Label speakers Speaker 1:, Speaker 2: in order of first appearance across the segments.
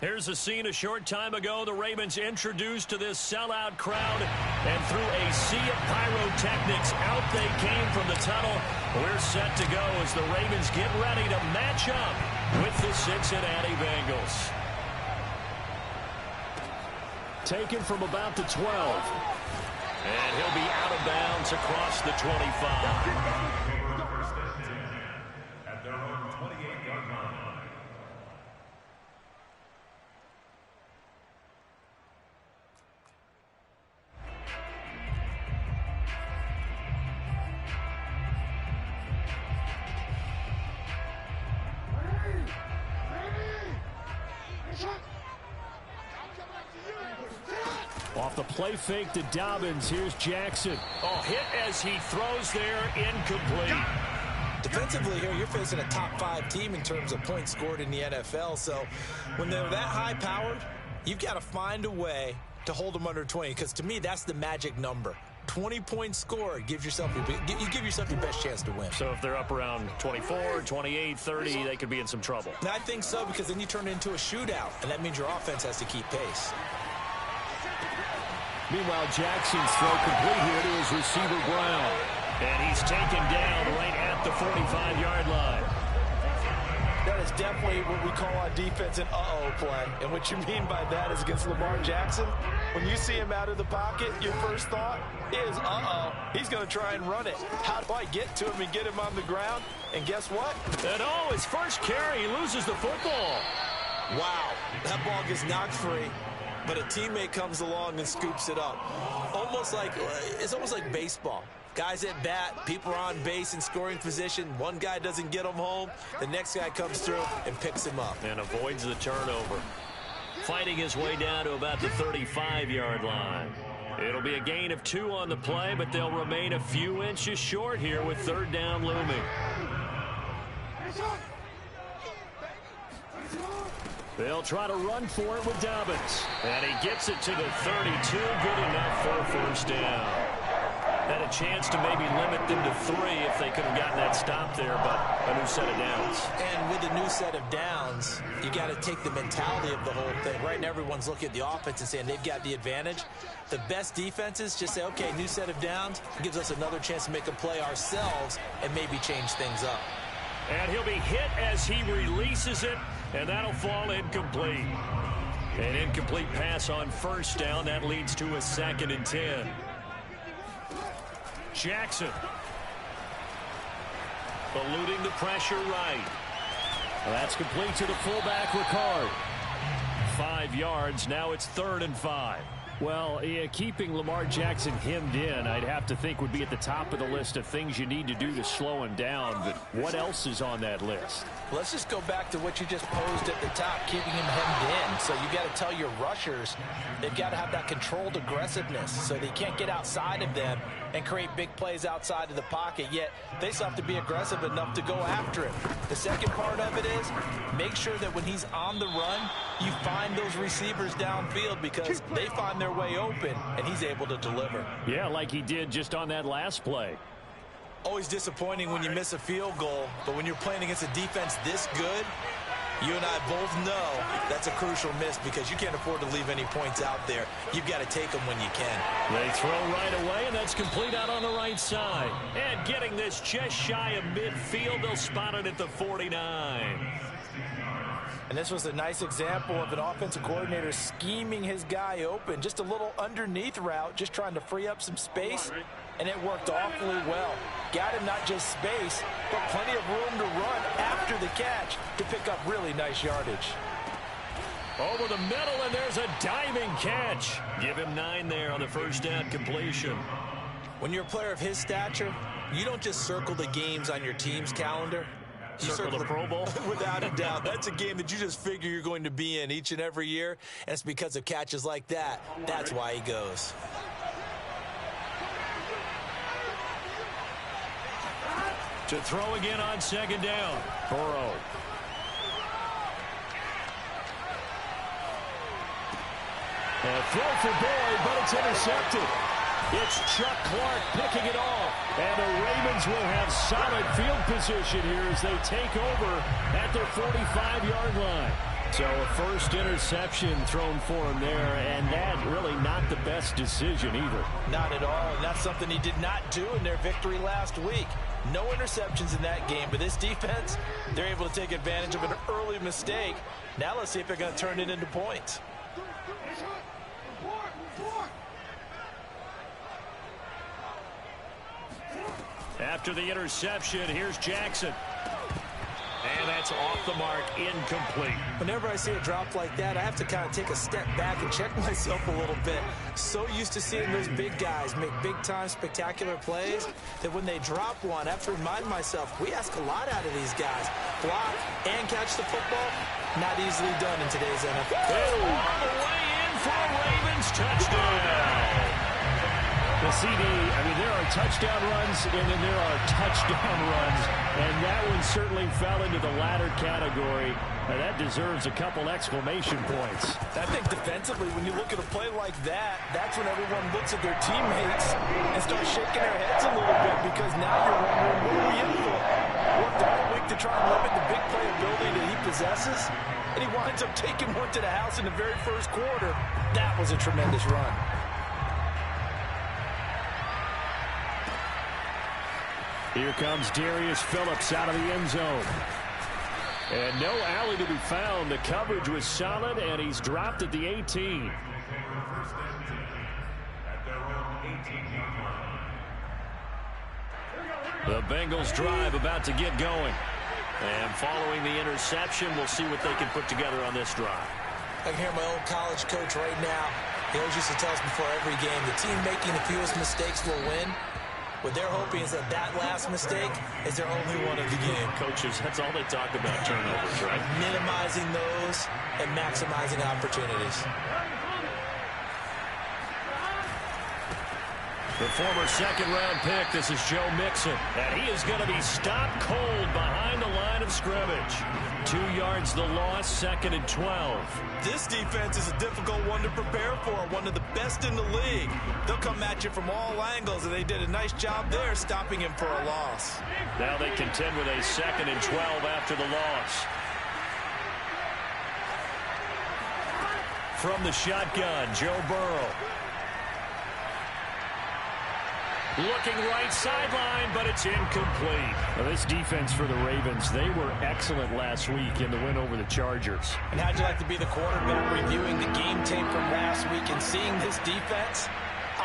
Speaker 1: Here's a scene a short time ago. The Ravens introduced to this sellout crowd, and through a sea of pyrotechnics, out they came from the tunnel. We're set to go as the Ravens get ready to match up with the Cincinnati Bengals. Taken from about the 12. And he'll be out of bounds across the 25. Off the play fake to Dobbins. Here's Jackson. Oh, hit as he throws there, incomplete.
Speaker 2: Defensively here, you're facing a top 5 team in terms of points scored in the NFL. So when they're that high powered, you've got to find a way to hold them under 20. Because to me, that's the magic number. 20 points scored, you give yourself your best chance to win.
Speaker 1: So if they're up around 24, 28, 30, they could be in some trouble.
Speaker 2: And I think so, because then you turn it into a shootout, and that means your offense has to keep pace.
Speaker 1: Meanwhile, Jackson's throw complete here to his receiver, Brown. And he's taken down right at the 45-yard line.
Speaker 3: That is definitely what we call on defense an uh-oh play. And what you mean by that is against Lamar Jackson, when you see him out of the pocket, your first thought is, uh-oh, he's going to try and run it. How do I get to him and get him on the ground? And guess what?
Speaker 1: And oh, his first carry, he loses the football.
Speaker 2: Wow, that ball gets knocked free. But a teammate comes along and scoops it up. It's almost like baseball. Guys at bat, people are on base in scoring position. One guy doesn't get him home. The next guy comes through and picks him up.
Speaker 1: And avoids the turnover. Fighting his way down to about the 35-yard line. It'll be a gain of 2 on the play, but they'll remain a few inches short here with third down looming. They'll try to run for it with Dobbins. And he gets it to the 32. Good enough for a first down. Had a chance to maybe limit them to 3 if they could have gotten that stop there, but a new set of downs.
Speaker 2: And with a new set of downs, you got to take the mentality of the whole thing. Right now, everyone's looking at the offense and saying they've got the advantage. The best defenses just say, okay, new set of downs. Gives us another chance to make a play ourselves and maybe change things up.
Speaker 1: And he'll be hit as he releases it, and that'll fall incomplete. An incomplete pass on first down. That leads to a 2nd and 10. Jackson. Eluding the pressure right. That's complete to the fullback, Ricard. 5 yards. Now it's 3rd and 5. Well, yeah, keeping Lamar Jackson hemmed in, I'd have to think would be at the top of the list of things you need to do to slow him down. But what else is on that list?
Speaker 2: Let's just go back to what you just posed at the top, keeping him hemmed in. So you got to tell your rushers they've got to have that controlled aggressiveness so they can't get outside of them and create big plays outside of the pocket, yet they still have to be aggressive enough to go after him. The second part of it is make sure that when he's on the run, you find those receivers downfield because they find their way open, and he's able to deliver.
Speaker 1: Yeah, like he did just on that last play.
Speaker 2: Always disappointing when you miss a field goal, but when you're playing against a defense this good, you and I both know that's a crucial miss because you can't afford to leave any points out there. You've got to take them when you can.
Speaker 1: They throw right away, and that's complete out on the right side. And getting this just shy of midfield, they'll spot it at the 49.
Speaker 3: And this was a nice example of an offensive coordinator scheming his guy open. Just a little underneath route, just trying to free up some space, and it worked awfully well. Got him not just space, but plenty of room to run after the catch to pick up really nice yardage.
Speaker 1: Over the middle, and there's a diving catch. Give him 9 there on the first down completion.
Speaker 2: When you're a player of his stature, you don't just circle the games on your team's calendar. You
Speaker 1: circle the Pro Bowl?
Speaker 2: Without a doubt. That's a game that you just figure you're going to be in each and every year, and it's because of catches like that. That's why he goes.
Speaker 1: To throw again on second down. Burrow. A throw for Boyd, but it's intercepted. It's Chuck Clark picking it off. And the Ravens will have solid field position here as they take over at their 45-yard line. So a first interception thrown for him there, and that really not the best decision either.
Speaker 2: Not at all, and that's something he did not do in their victory last week. No interceptions in that game, but this defense, they're able to take advantage of an early mistake. Now let's see if they're going to turn it into points.
Speaker 1: After the interception, here's Jackson. And that's off the mark, incomplete.
Speaker 2: Whenever I see a drop like that, I have to kind of take a step back and check myself a little bit. So used to seeing those big guys make big-time spectacular plays that when they drop one, I have to remind myself, we ask a lot out of these guys. Block and catch the football, not easily done in today's NFL.
Speaker 1: All the way in for a Ravens touchdown. The CD, there are touchdown runs, and then there are touchdown runs, and that one certainly fell into the latter category. That deserves a couple exclamation points.
Speaker 2: I think defensively, when you look at a play like that, that's when everyone looks at their teammates and starts shaking their heads a little bit, because now you're wondering, what are we in for? Worked all week to try and limit the big play ability that he possesses, and he winds up taking one to the house in the very first quarter. That was a tremendous run.
Speaker 1: Here comes Darius Phillips out of the end zone. And no alley to be found. The coverage was solid, and he's dropped at the 18. The Bengals drive about to get going. And following the interception, we'll see what they can put together on this drive.
Speaker 2: I can hear my old college coach right now. He always used to tell us before every game, the team making the fewest mistakes will win. What they're hoping is that last mistake is their only one of the game.
Speaker 1: Coaches, that's all they talk about, turnovers, right?
Speaker 2: Minimizing those and maximizing opportunities.
Speaker 1: The former second-round pick, this is Joe Mixon. And he is going to be stopped cold behind the line of scrimmage. 2 yards the loss, 2nd and 12.
Speaker 2: This defense is a difficult one to prepare for, one of the best in the league. They'll come at you from all angles, and they did a nice job there stopping him for a loss.
Speaker 1: Now they contend with a 2nd and 12 after the loss. From the shotgun, Joe Burrow. Looking right sideline, but it's incomplete. Now, this defense for the Ravens, they were excellent last week in the win over the Chargers.
Speaker 2: And how'd you like to be the quarterback reviewing the game tape from last week and seeing this defense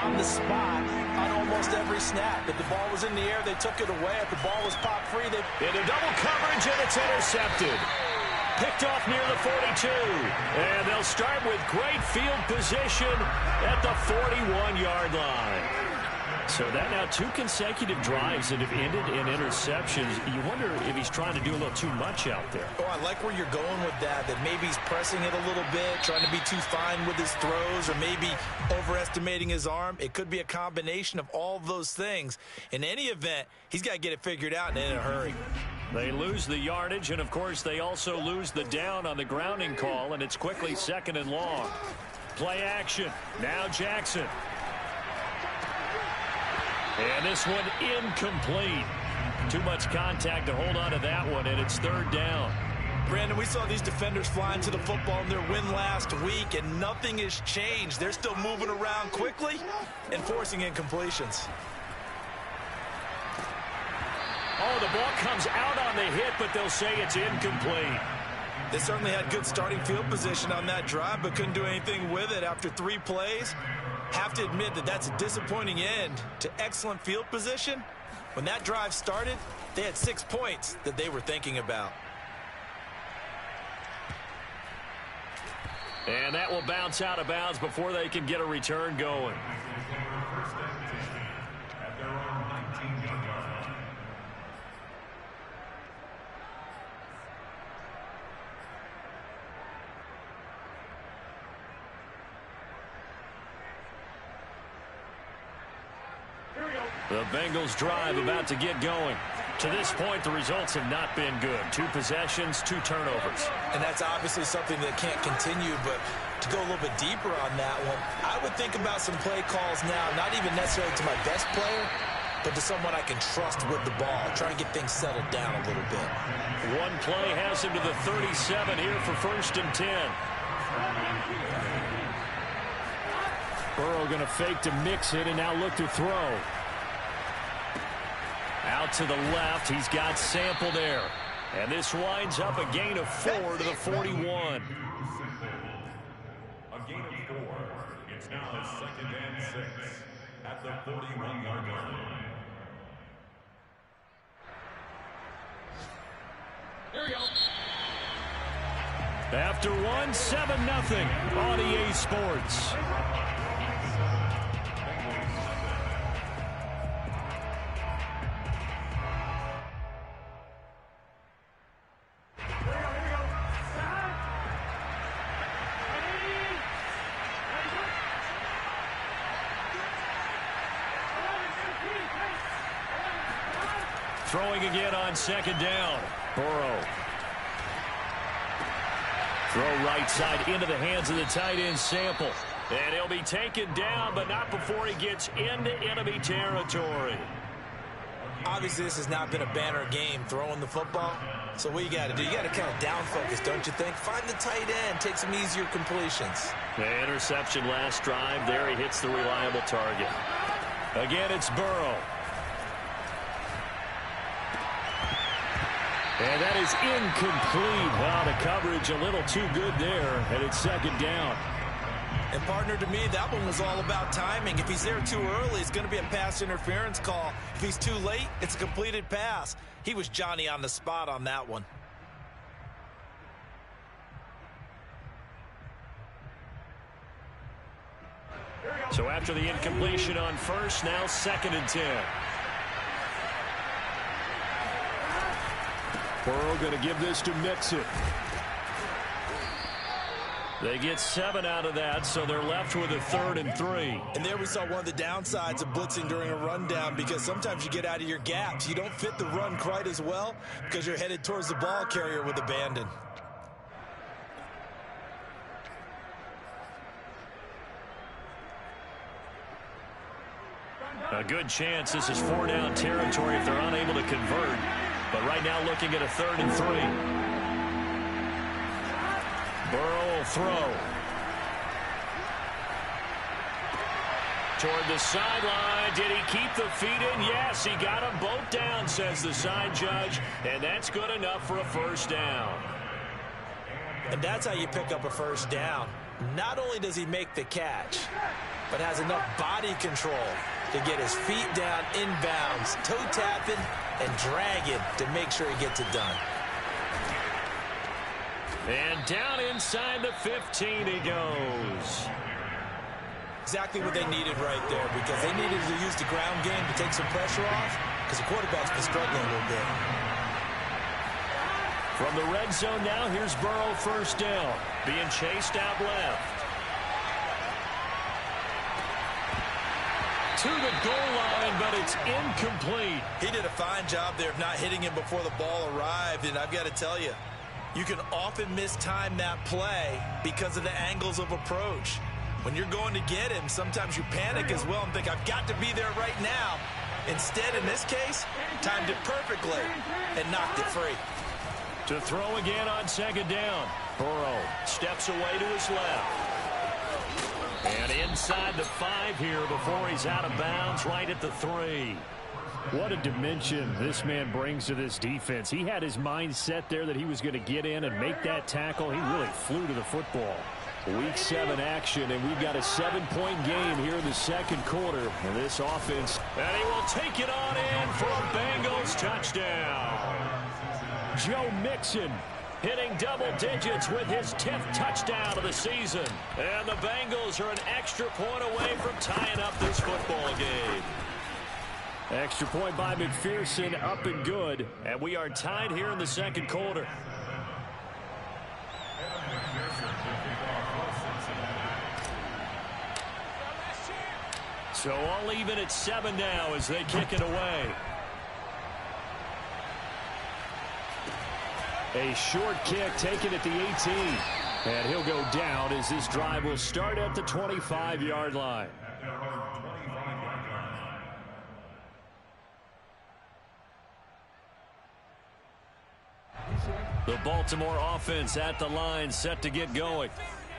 Speaker 2: on the spot on almost every snap? If the ball was in the air, they took it away. If the ball was popped free, they...
Speaker 1: Into double coverage, and it's intercepted. Picked off near the 42. And they'll start with great field position at the 41-yard line. So that now 2 consecutive drives that have ended in interceptions. You wonder if he's trying to do a little too much out there.
Speaker 2: Oh, I like where you're going with that maybe he's pressing it a little bit, trying to be too fine with his throws, or maybe overestimating his arm. It could be a combination of all of those things. In any event, he's got to get it figured out and in a hurry.
Speaker 1: They lose the yardage, and, of course, they also lose the down on the grounding call, and it's quickly 2nd and long. Play action. Now Jackson. And this one incomplete. Too much contact to hold on to that one, and it's 3rd down.
Speaker 2: Brandon, we saw these defenders flying to the football in their win last week, and nothing has changed. They're still moving around quickly and forcing incompletions.
Speaker 1: Oh, the ball comes out on the hit, but they'll say it's incomplete.
Speaker 2: They certainly had good starting field position on that drive, but couldn't do anything with it after 3 plays. Have to admit that that's a disappointing end to excellent field position. When that drive started, they had 6 points that they were thinking about.
Speaker 1: And that will bounce out of bounds before they can get a return going. The Bengals drive about to get going. To this point, the results have not been good. 2 possessions, 2 turnovers.
Speaker 2: And that's obviously something that can't continue, but to go a little bit deeper on that one, I would think about some play calls now, not even necessarily to my best player,
Speaker 3: but to someone I can trust with the ball. Try and get things settled down a little bit.
Speaker 1: One play has him to the 37 here for 1st and 10. Burrow going to fake to mix it and now look to throw. Out to the left. He's got Sample there. And this winds up a gain of 4 to the 41.
Speaker 4: A gain of 4. It's now 2nd and 6 at the 41-yard line.
Speaker 1: Here we go. After one, 7-0 on EA Sports. Throwing again on 2nd down. Burrow. Throw right side into the hands of the tight end Sample. And he'll be taken down, but not before he gets into enemy territory.
Speaker 3: Obviously, this has not been a banner game throwing the football. So what you got to do, you got to kind of down focus, don't you think? Find the tight end, take some easier completions.
Speaker 1: The interception last drive. There he hits the reliable target. Again, it's Burrow. And that is incomplete. Well, the coverage a little too good there, and it's 2nd down.
Speaker 3: And, partner, to me, that one was all about timing. If he's there too early, it's going to be a pass interference call. If he's too late, it's a completed pass. He was Johnny on the spot on that one.
Speaker 1: So after the incompletion on first, now 2nd and 10. Burrow going to give this to Mixon. They get 7 out of that, so they're left with a 3rd and 3.
Speaker 3: And there we saw one of the downsides of blitzing during a rundown, because sometimes you get out of your gaps. You don't fit the run quite as well because you're headed towards the ball carrier with abandon.
Speaker 1: A good chance this is 4-down territory if they're unable to convert. But right now looking at a 3rd and 3. Burrow will throw. Toward the sideline. Did he keep the feet in? Yes, he got them both down, says the side judge. And that's good enough for a 1st down.
Speaker 3: And that's how you pick up a 1st down. Not only does he make the catch, but has enough body control to get his feet down inbounds, toe tapping and dragging to make sure he gets it done.
Speaker 1: And down inside the 15 he goes.
Speaker 3: Exactly what they needed right there, because they needed to use the ground game to take some pressure off, because the quarterback's been struggling a little bit.
Speaker 1: From the red zone now, here's Burrow 1st down. Being chased out left. To the goal line, but it's incomplete.
Speaker 3: He did a fine job there of not hitting him before the ball arrived, and I've got to tell you, you can often mistime that play because of the angles of approach. When you're going to get him, sometimes you panic as well and think, I've got to be there right now. Instead, in this case, timed it perfectly and knocked it free.
Speaker 1: To throw again on 2nd down. Burrow steps away to his left. And inside the 5 here before he's out of bounds, right at the 3. What a dimension this man brings to this defense. He had his mind set there that he was going to get in and make that tackle. He really flew to the football. Week 7 action, and we've got a 7-point game here in the 2nd quarter. And this offense, and he will take it on in for a Bengals touchdown. Joe Mixon hitting double digits with his 10th touchdown of the season. And the Bengals are an extra point away from tying up this football game. Extra point by McPherson, up and good. And we are tied here in the 2nd quarter. So all even at 7 now as they kick it away. A short kick taken at the 18. And he'll go down as this drive will start at the 25-yard line. The Baltimore offense at the line, set to get going.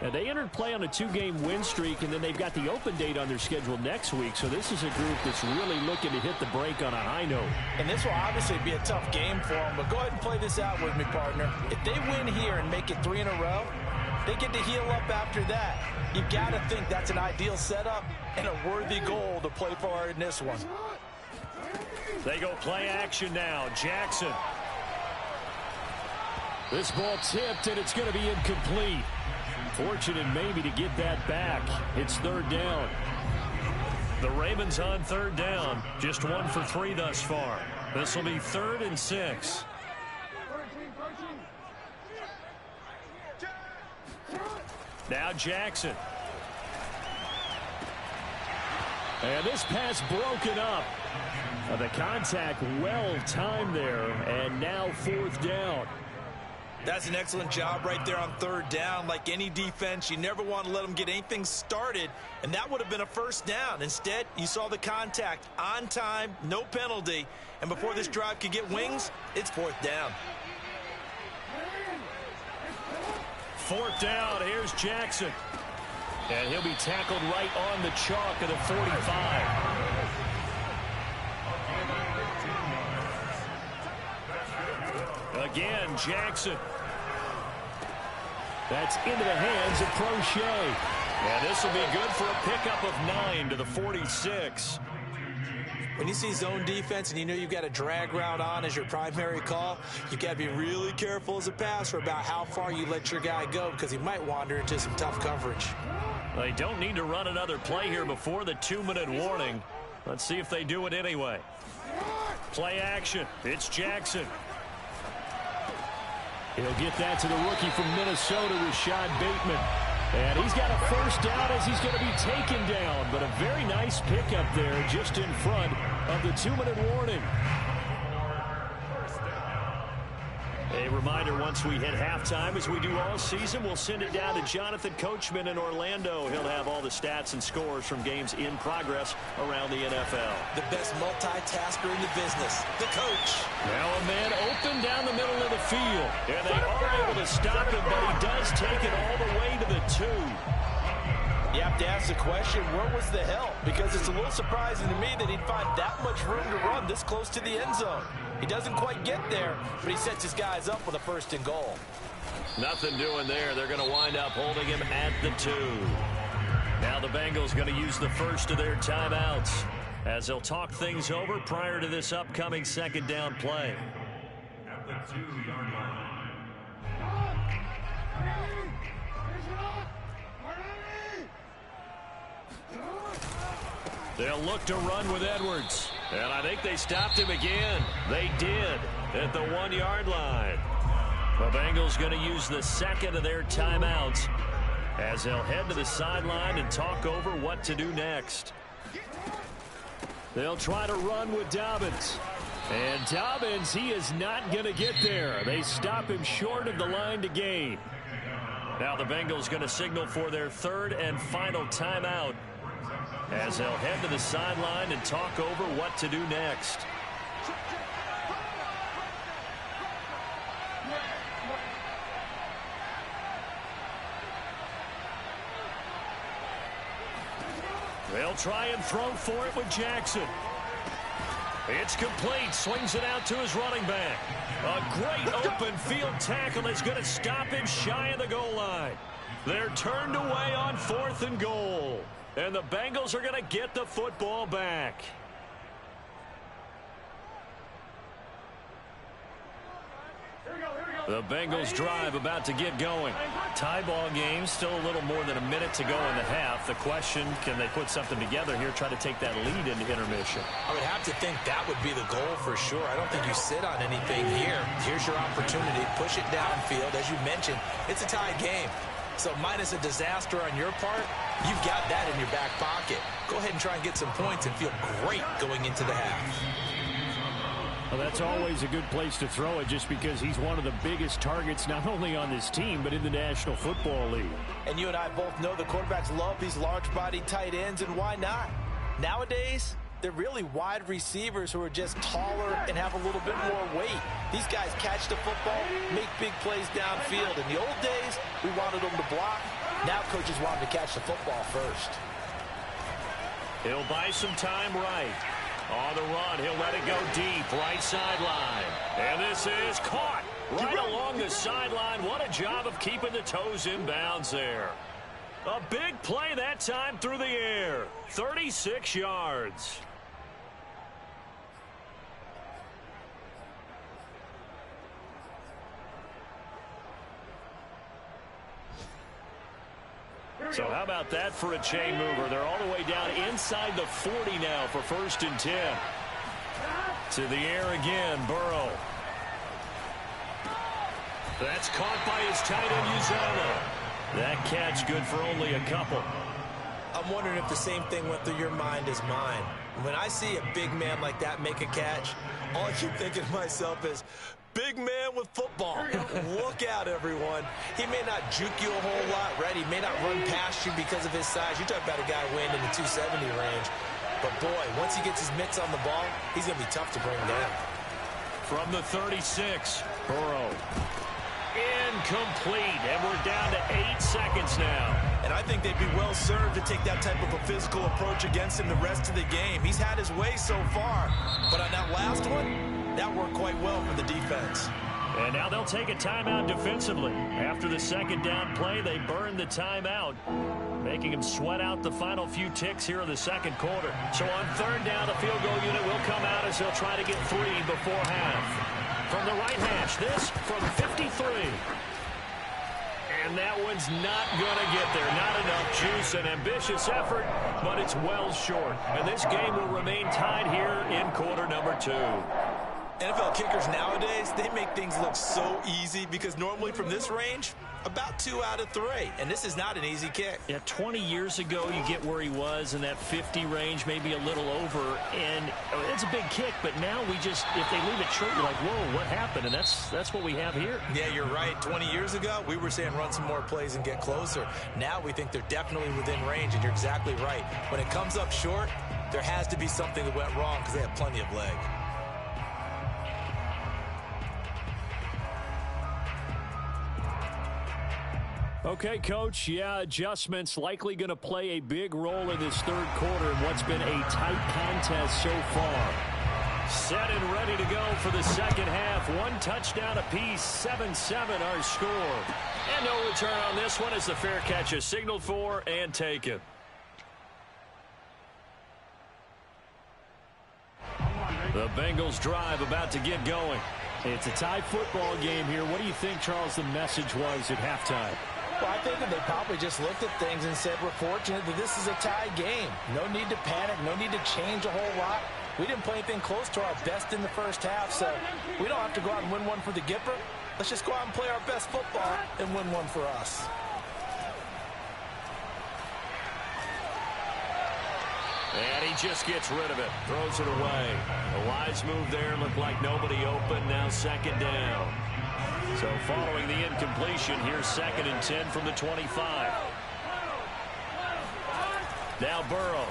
Speaker 1: And they entered play on a 2-game win streak, and then they've got the open date on their schedule next week. So this is a group that's really looking to hit the break on a high note.
Speaker 2: And this will obviously be a tough game for them, but go ahead and play this out with me, partner. If they win here and make it 3 in a row, they get to heal up after that. You've got to think that's an ideal setup and a worthy goal to play for in this one.
Speaker 1: They go play action now. Jackson. This ball tipped, and it's going to be incomplete. Fortunate maybe to get that back. It's 3rd down. The Ravens on 3rd down. Just 1 for 3 thus far. This will be 3rd and 6. Now Jackson. And this pass broken up. The contact well timed there, and now 4th down.
Speaker 2: That's an excellent job right there on 3rd down. Like any defense, you never want to let them get anything started, and that would have been a 1st down. Instead, you saw the contact on time, no penalty, and before this drive could get wings, it's 4th down.
Speaker 1: 4th down, here's Jackson. And he'll be tackled right on the chalk of the 45. Again, Jackson. That's into the hands of Crochet. And this will be good for a pickup of 9 to the 46.
Speaker 2: When you see zone defense and you know you've got a drag route on as your primary call, you've got to be really careful as a passer about how far you let your guy go because he might wander into some tough coverage.
Speaker 1: They don't need to run another play here before the 2-minute warning. Let's see if they do it anyway. Play action. It's Jackson. He'll get that to the rookie from Minnesota, Rashad Bateman. And he's got a 1st down as he's going to be taken down. But a very nice pickup there just in front of the 2-minute warning. A reminder, once we hit halftime, as we do all season, we'll send it down to Jonathan Coachman in Orlando. He'll have all the stats and scores from games in progress around the NFL.
Speaker 2: The best multitasker in the business, the coach.
Speaker 1: Now a man open down the middle of the field. And they are able to stop him, but he does take it all the way to the 2.
Speaker 2: You have to ask the question, where was the help? Because it's a little surprising to me that he'd find that much room to run this close to the end zone. He doesn't quite get there, but he sets his guys up with a 1st and goal.
Speaker 1: Nothing doing there. They're going to wind up holding him at the 2. Now the Bengals going to use the first of their timeouts as they'll talk things over prior to this upcoming 2nd down play.
Speaker 4: At the 2-yard line.
Speaker 1: They'll look to run with Edwards. And I think they stopped him again. They did at the 1-yard line. The Bengals going to use the 2nd of their timeouts as they'll head to the sideline and talk over what to do next. They'll try to run with Dobbins. And Dobbins, he is not going to get there. They stop him short of the line to gain. Now the Bengals going to signal for their 3rd and final timeout as they'll head to the sideline and talk over what to do next. They'll try and throw for it with Jackson. It's complete. Swings it out to his running back. A great open field tackle is going to stop him shy of the goal line. They're turned away on 4th and goal. And the Bengals are going to get the football back. The Bengals drive about to get going. Tie ball game, still a little more than a minute to go in the half. The question, can they put something together here, try to take that lead into intermission?
Speaker 2: I would have to think that would be the goal for sure. I don't think you sit on anything here. Here's your opportunity. Push it downfield. As you mentioned, it's a tie game. So minus a disaster on your part, you've got that in your back pocket. Go ahead and try and get some points and feel great going into the half.
Speaker 1: Well, that's always a good place to throw it just because he's one of the biggest targets not only on this team but in the National Football League.
Speaker 2: And you and I both know the quarterbacks love these large-bodied tight ends, and why not? Nowadays,
Speaker 3: They're really wide receivers who are just taller and have a little bit more weight. These guys catch the football, make big plays downfield. In the old days, we wanted them to block. Now coaches want them to catch the football first.
Speaker 1: He'll buy some time right. On the run, he'll let it go deep, right sideline. And this is caught right along the sideline. What a job of keeping the toes in bounds there. A big play that time through the air. 36 yards. So how about that for a chain mover? They're all the way down inside the 40 now for 1st and 10. To the air again, Burrow. That's caught by his tight end, Uzomah. That catch good for only a couple.
Speaker 3: I'm wondering if the same thing went through your mind as mine. When I see a big man like that make a catch, all I keep thinking to myself is, big man with football. Look out, everyone. He may not juke you a whole lot, right? He may not run past you because of his size. You're talking about a guy weighing in the 270 range. But, boy, once he gets his mitts on the ball, he's going to be tough to bring down.
Speaker 1: From the 36, Burrow. Incomplete, and we're down to 8 seconds now.
Speaker 3: And I think they'd be well served to take that type of a physical approach against him the rest of the game. He's had his way so far. But on that last one, that worked quite well for the defense.
Speaker 1: And now they'll take a timeout defensively. After the second down play, they burned the timeout, making him sweat out the final few ticks here in the second quarter. So on 3rd down, the field goal unit will come out as they'll try to get 3 before half. From the right hash, this from 53. And that one's not going to get there. Not enough juice. An ambitious effort, but it's well short. And this game will remain tied here in quarter number 2.
Speaker 3: NFL kickers nowadays, they make things look so easy because normally from this range, about 2 out of 3. And this is not an easy kick.
Speaker 1: Yeah, 20 years ago, you get where he was in that 50 range, maybe a little over. And it's a big kick, but now we just, if they leave it short, you're like, whoa, what happened? And that's what we have here.
Speaker 3: Yeah, you're right. 20 years ago, we were saying run some more plays and get closer. Now we think they're definitely within range, and you're exactly right. When it comes up short, there has to be something that went wrong because they have plenty of leg.
Speaker 1: Okay, Coach, yeah, adjustments likely going to play a big role in this 3rd quarter in what's been a tight contest so far. Set and ready to go for the second half. 1 touchdown apiece, 7-7 our score. And no return on this one as the fair catch is signaled for and taken. The Bengals drive about to get going. It's a tie football game here. What do you think, Charles, the message was at halftime?
Speaker 3: Well, I think that they probably just looked at things and said, we're fortunate that this is a tie game. No need to panic, no need to change a whole lot. We didn't play anything close to our best in the first half, so we don't have to go out and win one for the Gipper. Let's just go out and play our best football and win one for us.
Speaker 1: And he just gets rid of it, throws it away. A wise move there, looked like nobody open, now 2nd down. So following the incompletion, here's 2nd and 10 from the 25. Now Burrow.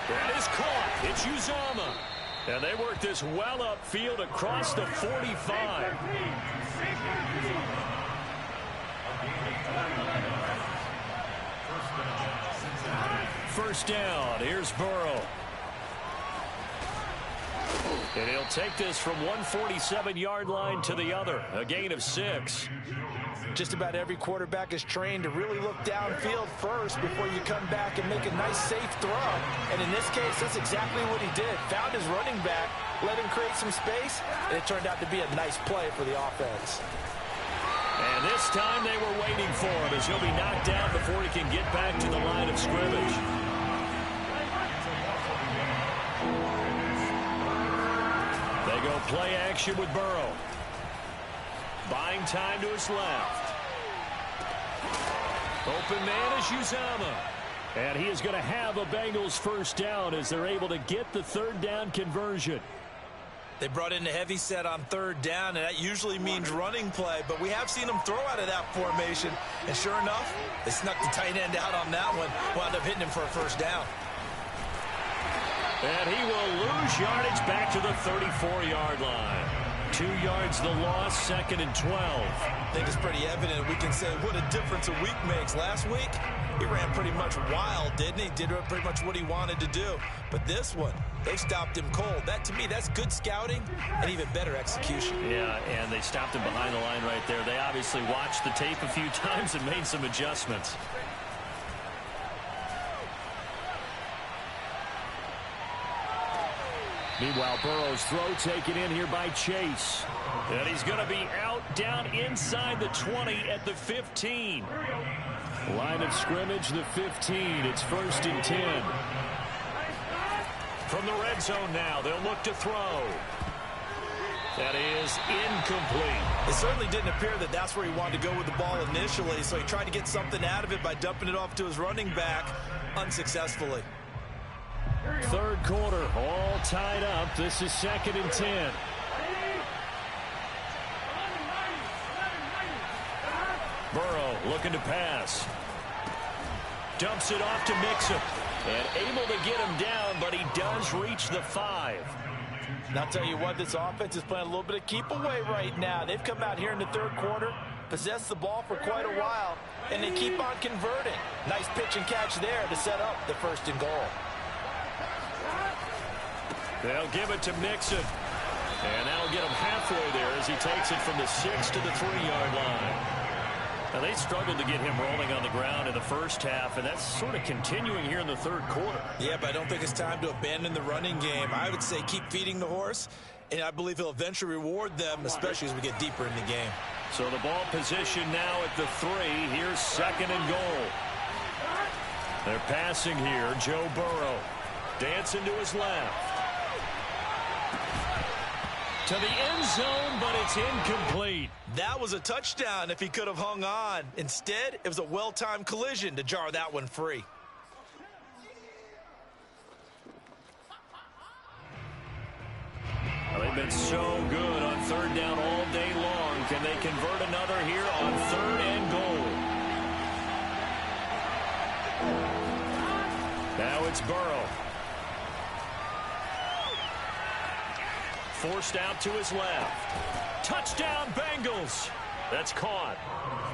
Speaker 1: That is caught. It's Uzomah. And they work this well upfield across the 45. First down. Here's Burrow. And he'll take this from 147-yard line to the other. A gain of 6.
Speaker 3: Just about every quarterback is trained to really look downfield first before you come back and make a nice, safe throw. And in this case, that's exactly what he did. Found his running back, let him create some space, and it turned out to be a nice play for the offense.
Speaker 1: And this time they were waiting for him as he'll be knocked down before he can get back to the line of scrimmage. They go play action with Burrow. Buying time to his left. Open man is Uzomah. And he is going to have a Bengals first down as they're able to get the 3rd down conversion.
Speaker 3: They brought in the heavy set on third down, and that usually means running play, but we have seen them throw out of that formation, and sure enough, they snuck the tight end out on that one, wound up hitting him for a first down.
Speaker 1: And he will lose yardage back to the 34-yard line. 2 yards the loss, 2nd and 12.
Speaker 3: I think it's pretty evident. We can say what a difference a week makes. Last week, he ran pretty much wild, didn't he? Did pretty much what he wanted to do. But this one, they stopped him cold. That, to me, that's good scouting and even better execution.
Speaker 1: Yeah, and they stopped him behind the line right there. They obviously watched the tape a few times and made some adjustments. Meanwhile, Burrow's throw taken in here by Chase. And he's going to be out down inside the 20 at the 15. Line of scrimmage, the 15. It's 1st and 10. From the red zone now, they'll look to throw. That is incomplete.
Speaker 3: It certainly didn't appear that that's where he wanted to go with the ball initially, so he tried to get something out of it by dumping it off to his running back unsuccessfully.
Speaker 1: 3rd quarter, all tied up. This is 2nd and 10. Burrow looking to pass. Dumps it off to Mixon. And able to get him down, but he does reach the 5.
Speaker 3: And I'll tell you what, this offense is playing a little bit of keep away right now. They've come out here in the 3rd quarter, possessed the ball for quite a while, and they keep on converting. Nice pitch and catch there to set up the 1st and goal.
Speaker 1: They'll give it to Mixon. And that'll get him halfway there as he takes it from the 6 to the 3-yard line. Now, they struggled to get him rolling on the ground in the first half, and that's sort of continuing here in the 3rd quarter.
Speaker 3: Yeah, but I don't think it's time to abandon the running game. I would say keep feeding the horse, and I believe he'll eventually reward them, especially as we get deeper in the game.
Speaker 1: So the ball position now at the 3. Here's 2nd and goal. They're passing here. Joe Burrow dancing to his left. To the end zone, but it's incomplete.
Speaker 3: That was a touchdown if he could have hung on. Instead, it was a well-timed collision to jar that one free.
Speaker 1: Well, they've been so good on 3rd down all day long. Can they convert another here on 3rd and goal? Now it's Burrow. Forced out to his left. Touchdown, Bengals. That's caught.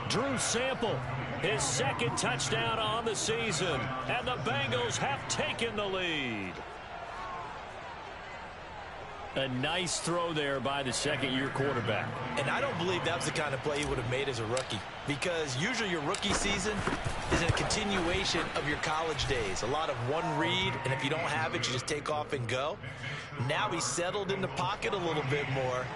Speaker 1: Drew Sample, his 2nd touchdown on the season. And the Bengals have taken the lead. A nice throw there by the 2nd-year quarterback.
Speaker 3: And I don't believe that was the kind of play he would have made as a rookie, because usually your rookie season is a continuation of your college days. A lot of one read, and if you don't have it, you just take off and go. Now he's settled in the pocket a little bit more,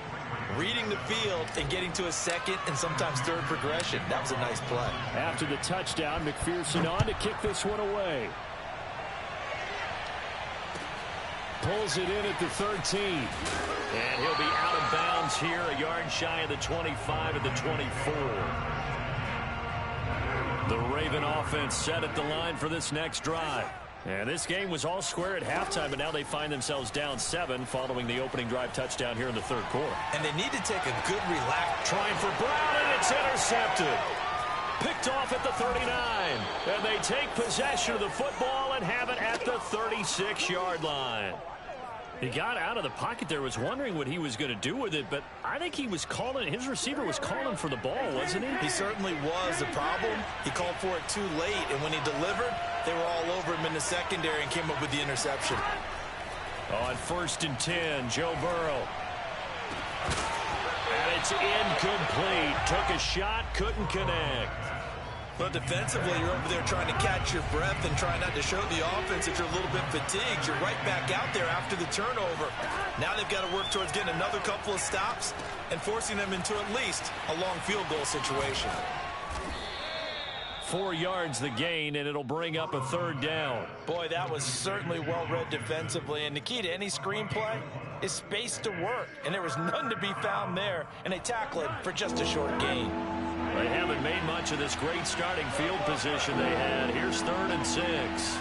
Speaker 3: reading the field and getting to a 2nd and sometimes 3rd progression. That was a nice play.
Speaker 1: After the touchdown, McPherson on to kick this one away. Pulls it in at the 13. And he'll be out of bounds here, a yard shy of the 25 at the 24. The Raven offense set at the line for this next drive. And this game was all square at halftime, but now they find themselves down 7 following the opening drive touchdown here in the 3rd quarter.
Speaker 3: And they need to take a good relax.
Speaker 1: Trying for Brown, and it's intercepted. Picked off at the 39. And they take possession of the football and have it at the 36-yard line. He got out of the pocket there, was wondering what he was going to do with it, but I think he was calling, his receiver was calling for the ball, wasn't he?
Speaker 3: He certainly was. The problem, he called for it too late, and when he delivered, they were all over him in the secondary and came up with the interception.
Speaker 1: On 1st and 10, Joe Burrow. And it's incomplete. Took a shot, couldn't connect.
Speaker 3: But defensively, you're over there trying to catch your breath and try not to show the offense that you're a little bit fatigued. You're right back out there after the turnover. Now they've got to work towards getting another couple of stops and forcing them into at least a long field goal situation.
Speaker 1: 4 yards the gain, and it'll bring up a 3rd down.
Speaker 3: Boy, that was certainly well read defensively. And the key to any screenplay is space to work. And there was none to be found there. And they tackle it for just a short gain.
Speaker 1: They haven't made much of this great starting field position they had. Here's 3rd and 6.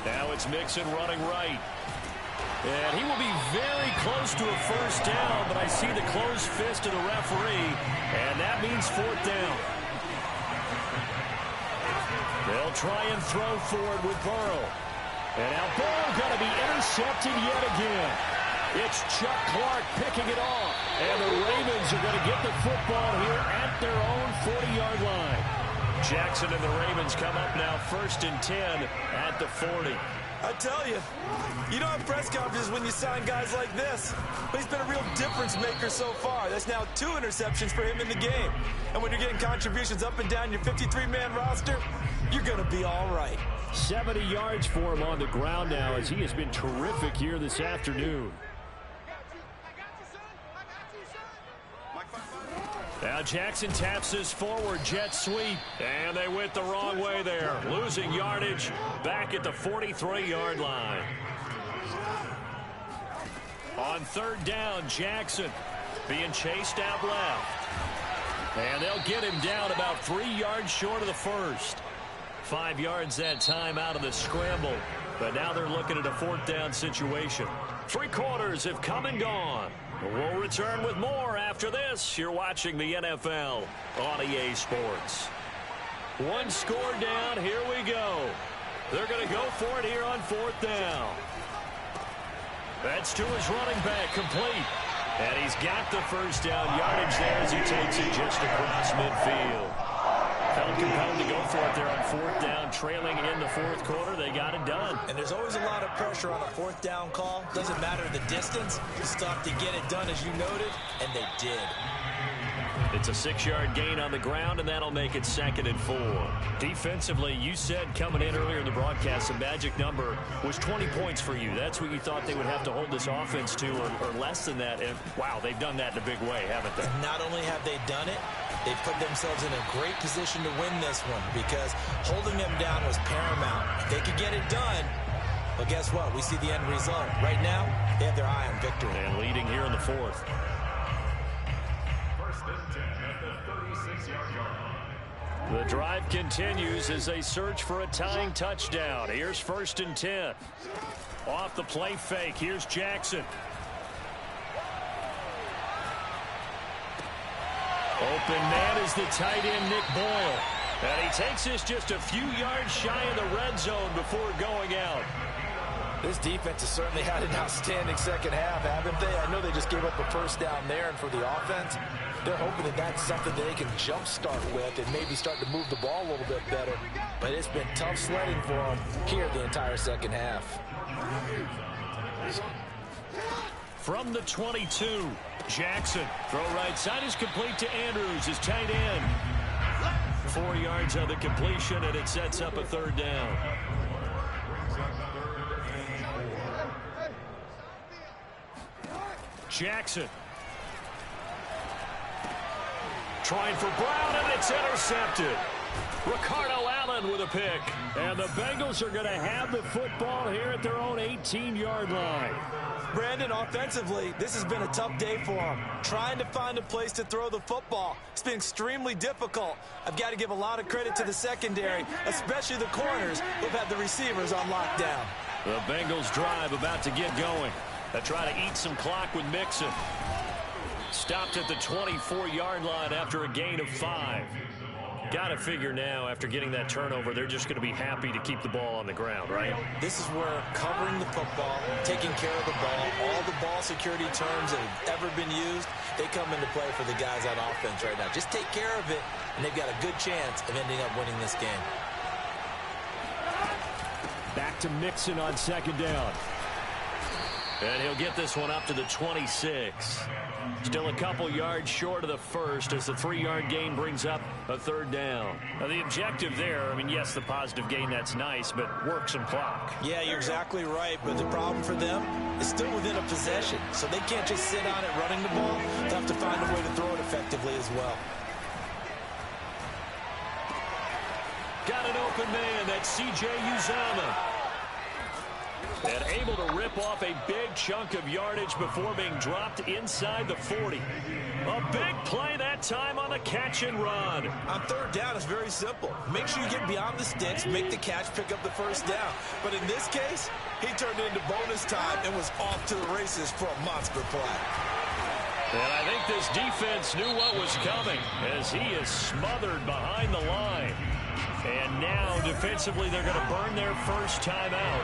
Speaker 1: Now it's Mixon running right. And he will be very close to a first down, but I see the closed fist of the referee, and that means fourth down. They'll try and throw forward with Burrow. And now Burrow going to be intercepted yet again. It's Chuck Clark picking it off. And the Ravens are going to get the football here at their own 40-yard line. Jackson and the Ravens come up now 1st and 10 at the 40.
Speaker 3: I tell you, you don't have press conferences when you sign guys like this. But he's been a real difference maker so far. That's now 2 interceptions for him in the game. And when you're getting contributions up and down your 53-man roster, you're going to be all right.
Speaker 1: 70 yards for him on the ground now as he has been terrific here this afternoon. Now Jackson taps this forward jet sweep, and they went the wrong way there, losing yardage back at the 43-yard line. On 3rd down, Jackson being chased out left, and they'll get him down about 3 yards short of the first. 5 yards that time out of the scramble, but now they're looking at a 4th down situation. 3 quarters have come and gone. We'll return with more after this. You're watching the NFL on EA Sports. 1 score down. Here we go. They're going to go for it here on 4th down. That's to his running back, complete. And he's got the first down yardage there as he takes it just across midfield. Felt compelled to go for it there on 4th down, trailing in the 4th quarter. They got it done.
Speaker 2: And there's always a lot of pressure on a 4th down call. Doesn't matter the distance. You stop to get it done, as you noted, and they did.
Speaker 1: It's a 6-yard gain on the ground, and that'll make it 2nd and 4. Defensively, you said coming in earlier in the broadcast, the magic number was 20 points for you. That's what you thought they would have to hold this offense to, or less than that. And, wow, they've done that in a big way, haven't they?
Speaker 2: And not only have they done it, they've put themselves in a great position to win this one because holding them down was paramount. If they could get it done, well, guess what? We see the end result. Right now, they have their eye on victory.
Speaker 1: And leading here in the 4th.
Speaker 4: 1st and 10 at the 36-yard line.
Speaker 1: The drive continues as they search for a tying touchdown. Here's 1st and 10. Off the play fake, here's Jackson. Open man is the tight end, Nick Boyle. And he takes this just a few yards shy of the red zone before going out.
Speaker 2: This defense has certainly had an outstanding second half, haven't they? I know they just gave up a first down there, and for the offense, they're hoping that that's something that they can jumpstart with and maybe start to move the ball a little bit better. But it's been tough sledding for them here the entire second half.
Speaker 1: From the 22, Jackson. Throw right side is complete to Andrews, his tight end. 4 yards on the completion, and it sets up a 3rd down. Jackson. Trying for Brown, and it's intercepted. Ricardo Allen with a pick. And the Bengals are going to have the football here at their own 18-yard line.
Speaker 3: Brandon, offensively, this has been a tough day for him. Trying to find a place to throw the football. It's been extremely difficult. I've got to give a lot of credit to the secondary, especially the corners who've had the receivers on lockdown.
Speaker 1: The Bengals drive about to get going. They try to eat some clock with Mixon. Stopped at the 24-yard line after a gain of 5. Got to figure now, after getting that turnover, they're just going to be happy to keep the ball on the ground, right?
Speaker 2: This is where covering the football, taking care of the ball, all the ball security terms that have ever been used, they come into play for the guys on offense right now. Just take care of it, and they've got a good chance of ending up winning this game.
Speaker 1: Back to Mixon on 2nd down. And he'll get this one up to the 26. Still a couple yards short of the first as the 3-yard gain brings up a 3rd down. Now the objective there, I mean, yes, the positive gain, that's nice, but work some clock.
Speaker 2: Yeah, you're exactly right, but the problem for them is still within a possession, so they can't just sit on it running the ball. They'll have to find a way to throw it effectively as well.
Speaker 1: Got an open man, that's C.J. Uzomah. And able to rip off a big chunk of yardage before being dropped inside the 40. A big play that time on the catch and run.
Speaker 3: On third down, it's very simple. Make sure you get beyond the sticks, make the catch, pick up the first down. But in this case, he turned it into bonus time and was off to the races for a monster play.
Speaker 1: And I think this defense knew what was coming as he is smothered behind the line. And now, defensively, they're going to burn their first timeout.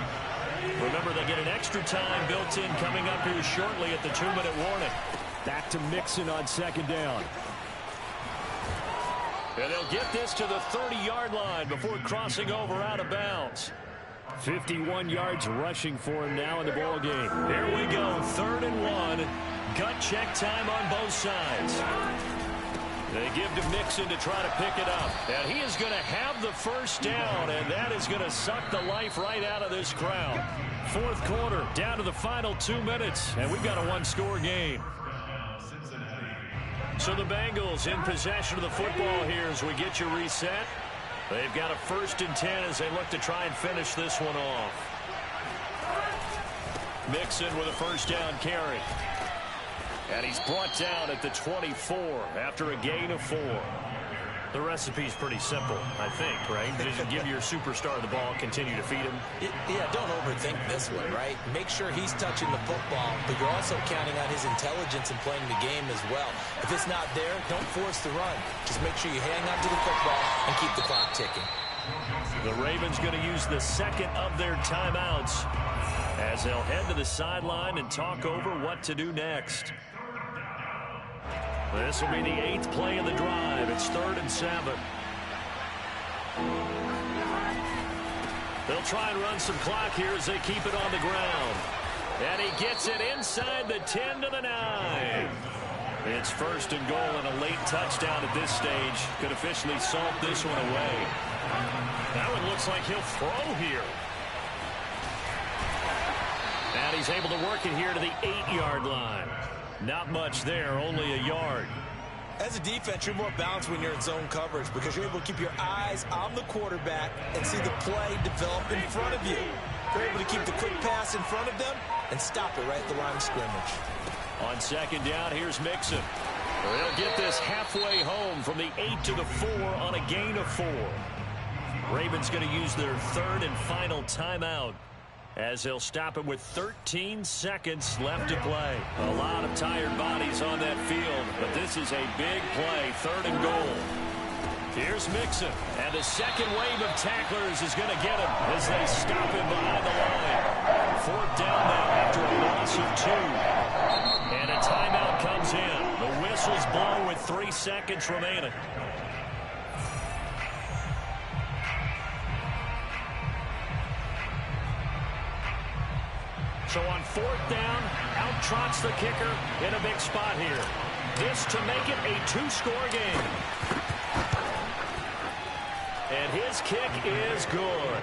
Speaker 1: Remember, they get an extra time built in coming up here shortly at the 2-minute warning. Back to Mixon on second down. And they'll get this to the 30-yard line before crossing over out of bounds. 51 yards rushing for him now in the ball game. Here we go, 3rd and 1. Gut check time on both sides. They give to Mixon to try to pick it up. And he is going to have the first down, and that is going to suck the life right out of this crowd. 4th quarter, down to the final 2 minutes, and we've got a one-score game. So the Bengals in possession of the football here as we get you reset. They've got a 1st and 10 as they look to try and finish this one off. Mixon with a first down carry. And he's brought down at the 24 after a gain of 4. The recipe's pretty simple, I think, right? Just give your superstar the ball, continue to feed him.
Speaker 2: Yeah, don't overthink this one, right? Make sure he's touching the football, but you're also counting on his intelligence in playing the game as well. If it's not there, don't force the run. Just make sure you hang on to the football and keep the clock ticking.
Speaker 1: The Ravens going to use the second of their timeouts as they'll head to the sideline and talk over what to do next. This will be the 8th play of the drive. It's 3rd and 7. They'll try and run some clock here as they keep it on the ground. And he gets it inside the 10 to the 9. It's 1st and goal, and a late touchdown at this stage could officially salt this one away. That one looks like he'll throw here. And he's able to work it here to the 8-yard line. Not much there, only a yard.
Speaker 3: As a defense, you're more balanced when you're in zone coverage because you're able to keep your eyes on the quarterback and see the play develop in front of you. You're able to keep the quick pass in front of them and stop it right at the line of scrimmage.
Speaker 1: On second down, here's Mixon. They'll get this halfway home from the 8 to the 4 on a gain of 4. Ravens going to use their 3rd and final timeout as they'll stop it with 13 seconds left to play. A lot of tired bodies on that field, but this is a big play, 3rd and goal. Here's Mixon, and the second wave of tacklers is going to get him as they stop him behind the line. 4th down now after a loss of 2. And a timeout comes in. The whistle's blown with 3 seconds remaining. So on 4th down, out trots the kicker in a big spot here. This to make it a 2-score game. And his kick is good.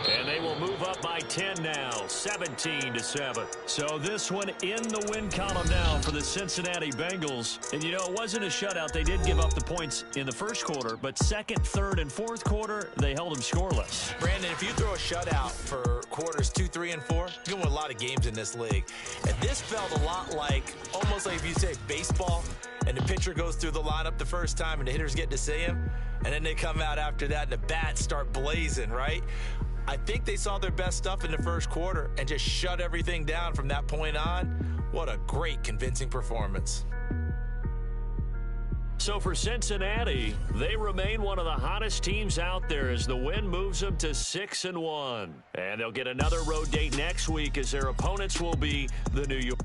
Speaker 1: And they will move up by 10 now, 17-7. So this one in the win column now for the Cincinnati Bengals. And, you know, it wasn't a shutout. They did give up the points in the first quarter, but 2nd, 3rd, and 4th quarter, they held them scoreless.
Speaker 2: Brandon, if you throw a shutout for quarters 2, 3, and 4, you're going to win a lot of games in this league. And this felt a lot like, almost like if you say baseball, and the pitcher goes through the lineup the first time and the hitters get to see him, and then they come out after that and the bats start blazing, right? I think they saw their best stuff in the first quarter and just shut everything down from that point on. What a great, convincing performance.
Speaker 1: So for Cincinnati, they remain one of the hottest teams out there as the win moves them to 6-1. And they'll get another road date next week as their opponents will be the New York